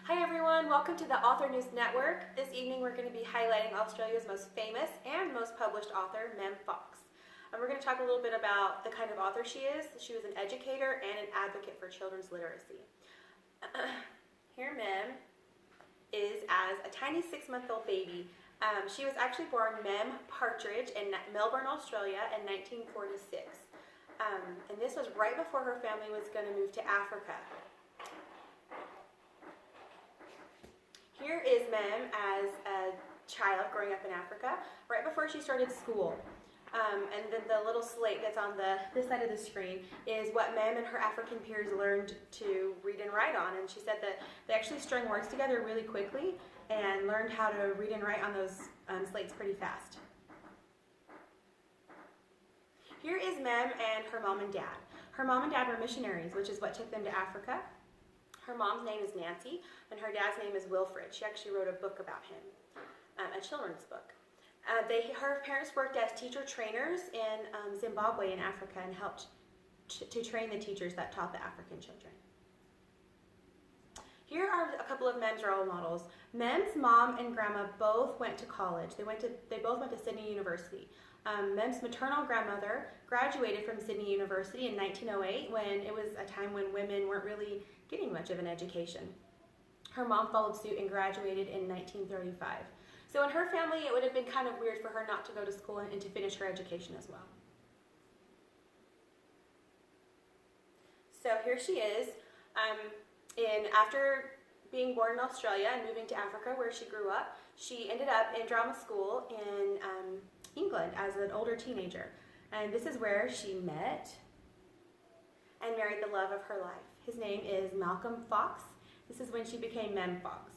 Hi everyone, welcome to the Author News Network. This evening we're going to be highlighting Australia's most famous and most published author, Mem Fox. And we're going to talk a little bit about the kind of author she is. She was an educator and an advocate for children's literacy. Here Mem is as a tiny 6-month-old baby. She was actually born Mem Partridge in Melbourne, Australia in 1946. And this was right before her family was going to move to Africa. Here is Mem as a child growing up in Africa, right before she started school. And then the little slate that's on this side of the screen is what Mem and her African peers learned to read and write on. And she said that they actually strung words together really quickly and learned how to read and write on those slates pretty fast. Here is Mem and her mom and dad. Her mom and dad were missionaries, which is what took them to Africa. Her mom's name is Nancy, and her dad's name is Wilfred. She actually wrote a book about him, a children's book. Her parents worked as teacher trainers in Zimbabwe in Africa and helped to train the teachers that taught the African children. Here are a couple of Mem's role models. Mem's mom and grandma both went to college. They both went to Sydney University. Mem's maternal grandmother graduated from Sydney University in 1908 when it was a time when women weren't really getting much of an education. Her mom followed suit and graduated in 1935. So in her family, it would have been kind of weird for her not to go to school and to finish her education as well. So here she is. After being born in Australia and moving to Africa where she grew up, she ended up in drama school in England as an older teenager. And this is where she met and married the love of her life. His name is Mem Fox. This is when she became Mem Fox.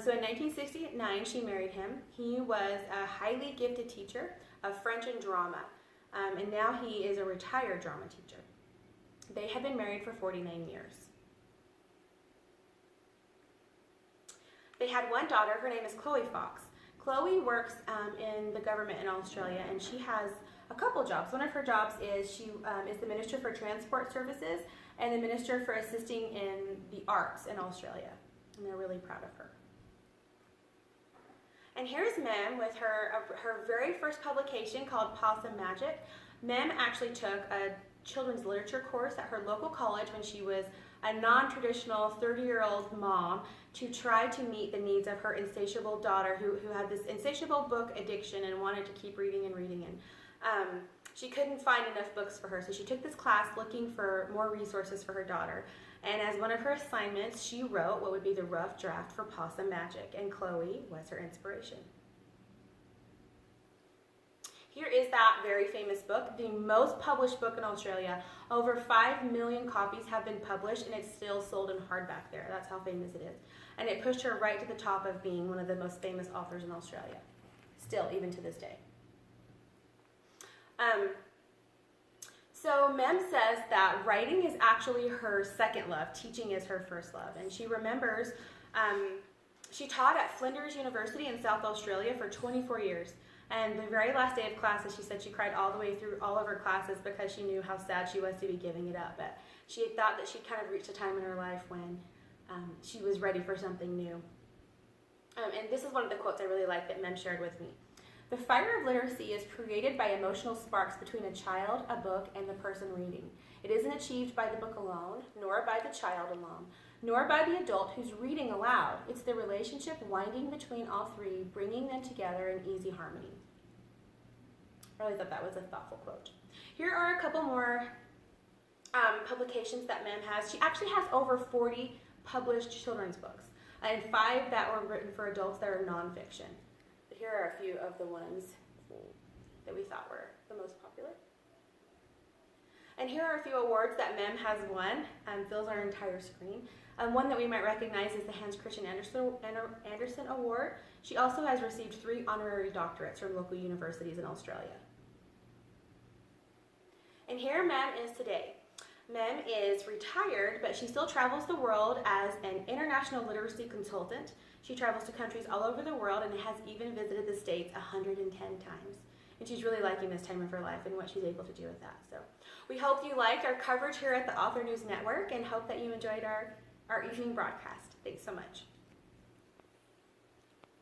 So in 1969, she married him. He was a highly gifted teacher of French and drama, and now he is a retired drama teacher. They had been married for 49 years. They had one daughter. Her name is Chloe Fox. Chloe works in the government in Australia, and she has a couple jobs. One of her jobs is she is the Minister for Transport Services and the Minister for Assisting in the Arts in Australia, and they're really proud of her. And here's Mem with her very first publication called Possum Magic. Mem actually took a children's literature course at her local college when she was a non-traditional 30-year-old mom to try to meet the needs of her insatiable daughter who had this insatiable book addiction and wanted to keep reading and reading. And she couldn't find enough books for her, so she took this class looking for more resources for her daughter. And as one of her assignments, she wrote what would be the rough draft for Possum Magic, and Chloe was her inspiration. Here is that very famous book, the most published book in Australia. Over 5 million copies have been published, and it's still sold in hardback there. That's how famous it is. And it pushed her right to the top of being one of the most famous authors in Australia, still, even to this day. So Mem says that writing is actually her second love, teaching is her first love. And she remembers she taught at Flinders University in South Australia for 24 years. And the very last day of classes, she said she cried all the way through all of her classes because she knew how sad she was to be giving it up. But she had thought that she'd kind of reached a time in her life when she was ready for something new. And this is one of the quotes I really like that Mem shared with me. The fire of literacy is created by emotional sparks between a child, a book, and the person reading. It isn't achieved by the book alone, nor by the child alone, nor by the adult who's reading aloud. It's the relationship winding between all three, bringing them together in easy harmony. I really thought that was a thoughtful quote. Here are a couple more publications that Mem has. She actually has over 40 published children's books, and 5 that were written for adults that are nonfiction. Here are a few of the ones that we thought were the most popular. And here are a few awards that Mem has won. Fills our entire screen. One that we might recognize is the Hans Christian Andersen Award. She also has received 3 honorary doctorates from local universities in Australia. And here Mem is today. Mem is retired, but she still travels the world as an international literacy consultant. She travels to countries all over the world and has even visited the States 110 times. And she's really liking this time of her life and what she's able to do with that. So we hope you liked our coverage here at the Author News Network and hope that you enjoyed our evening broadcast. Thanks so much.